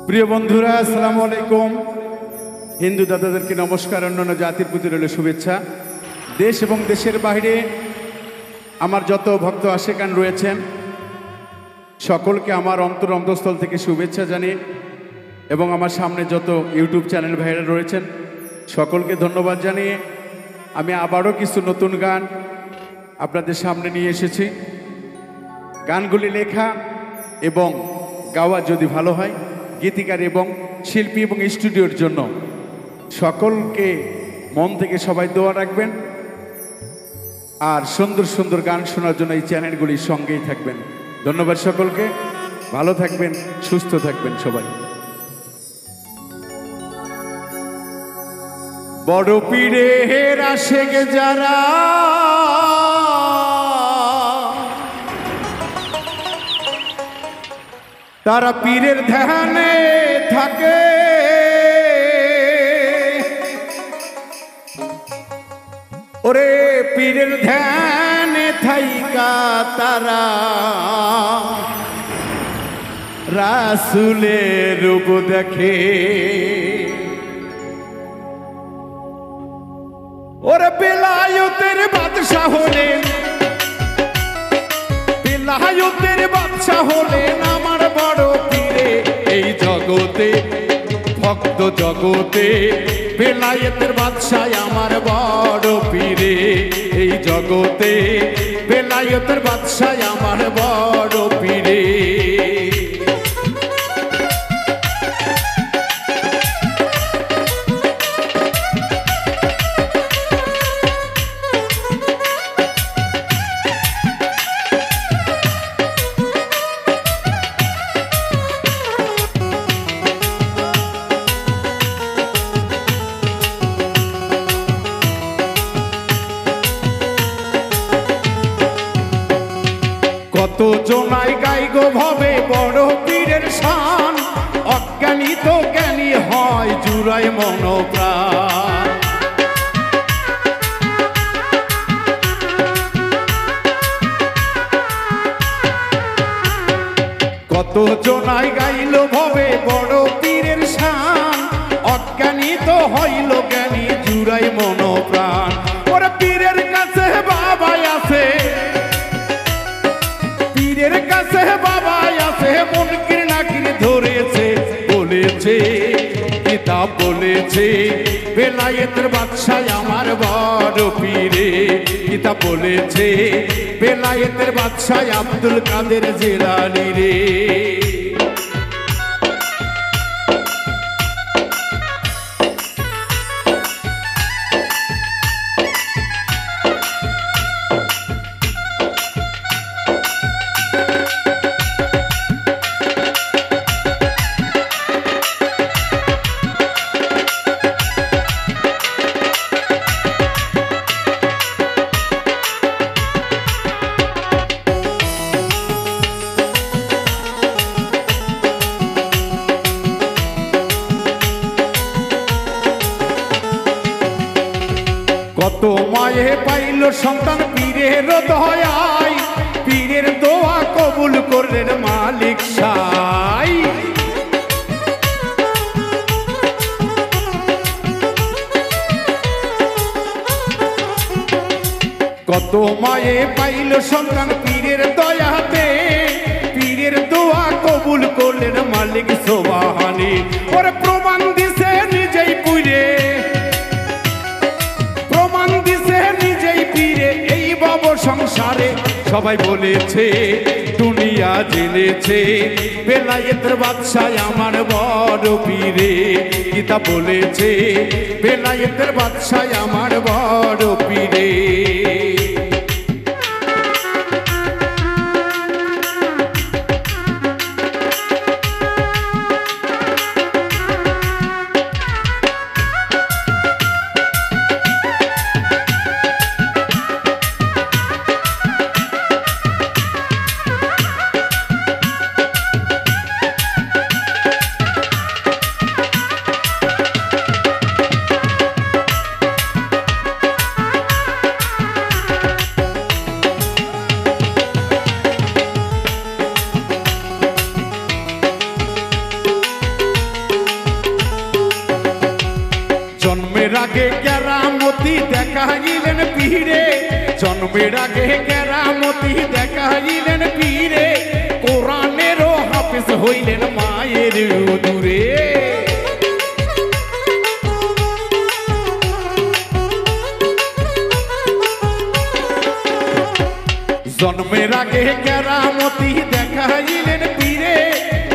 প্রিয় বন্ধুরা, আসসালামু আলাইকুম। হিন্দু দাদাদেরকে নমস্কার, অন্যান্য জাতির প্রতি রইল শুভেচ্ছা। দেশ এবং দেশের বাইরে আমার যত ভক্ত আশেকান রয়েছেন সকলকে আমার অন্তরস্থল থেকে শুভেচ্ছা জানিয়ে এবং আমার সামনে যত ইউটিউব চ্যানেল ভাইরা রয়েছেন সকলকে ধন্যবাদ জানিয়ে আমি আবারও কিছু নতুন গান আপনাদের সামনে নিয়ে এসেছি। গানগুলি লেখা এবং গাওয়া যদি ভালো হয়, গীতিকার এবং শিল্পী এবং স্টুডিওর জন্য সকলকে মন থেকে সবাই দোয়া রাখবেন আর সুন্দর সুন্দর গান শোনার জন্য এই চ্যানেলগুলির সঙ্গেই থাকবেন। ধন্যবাদ সকলকে, ভালো থাকবেন, সুস্থ থাকবেন সবাই। বড় পীরের আশেক যারা তারা পীরের ধ্যানে থাকে, ওরে পীরের ধ্যানে থাইকা তারা রাসূলের রূপ দেখে। ওরে বেলায়েতের বাদশা হলেন, বেলায়েতের বাদশা হলেন আমার বড় পীরে এই জগতে, ভক্ত জগতে। বেলায়েতের বাদশা আমার বড় পীরে এই জগতে, বেলায়েতের বাদশা আমার বড় পীরে। কত জনাই গাই গো ভবে বড় পীরের শান, অজ্ঞানী তো জ্ঞানী হয় জুড়ায় মন প্রাণ। কত জনাই গাইল ভবে বড় পীরের শান, অজ্ঞানী তো হইল জ্ঞানী জুড়ায় মন প্রাণ। ওরে পীরের কাছে বাবা আছে, পীরের কাছে বাবা আছে, মুনকির নাকির ধরেছে বলেছে, কিতাব বলেছে বেলায়েতের বাদশা আমার বড় পীরে। কিতাব বলেছে বেলায়েতের বাদশা আব্দুল কাদের জিলানী রে। কত মায়ে পাইল সন্তান পীরের দয়ায়, পীরের দোয়া কবুল করলেন মালিক সাই। কত মায়ে পাইল সন্তান পীরের দয়াতে, পীরের দোয়া কবুল করলেন মালিক সুবহানি। ওরে প্রমাণ দিছে নিজেই পুরে, প্রমাণ দিছে নিজেই পীরে এই ভব সংসারে। সবাই বলেছে দুনিয়া জেনেছে বেলায়েতের বাদশা আমার বড় পীরে। কিতাব বলেছে বেলায়েতের বাদশা আমার বড় পীরে। দেখাইলেন পীরে, জন্মের আগে কেরামতি দেখাইলেন পীরে, কোরআনেরও হাফেজ হইলেন মায়ের উদরে। জন্মের আগে কেরামতি দেখাইলেন পীরে,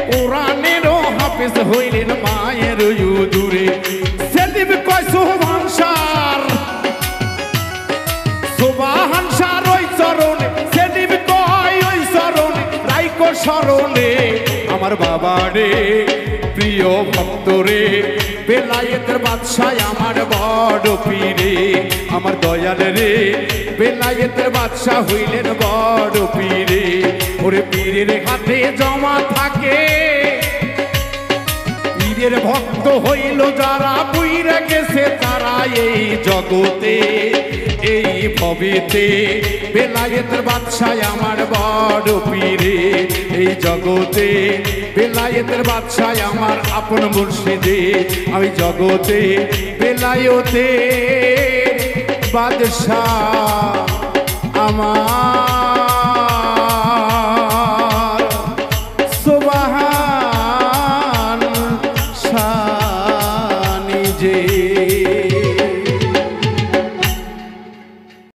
কোরআনেরও হাফেজ হইলেন মায়ের উদরে। সেলিম কয় সুবহানসার, সুবহানসার ওই চরণে, সেলিম কয় ওই চরণে রাইকো স্মরণে আমার বাবা রে, প্রিয় ভক্ত রে, বেলায়েতের বাদশাহ আমার বড় পীরে, আমার দয়াল রে, বেলায়েতের বাদশাহ হইলেন বড় পীরে। ওরে পীরের হাতে জমা থাকে, পীরের ভক্ত হইল যারা, বুইরা গেছে তারা এই জগতে, এই ভবেতে, বেলায়েতের বাদশাহ আমার বড় পীরে, এই জগতে বেলায়েতের বাদশাহ আমার আপন মুর্শিদে, আমি জগতে বেলায়েতের বাদশাহ আমার।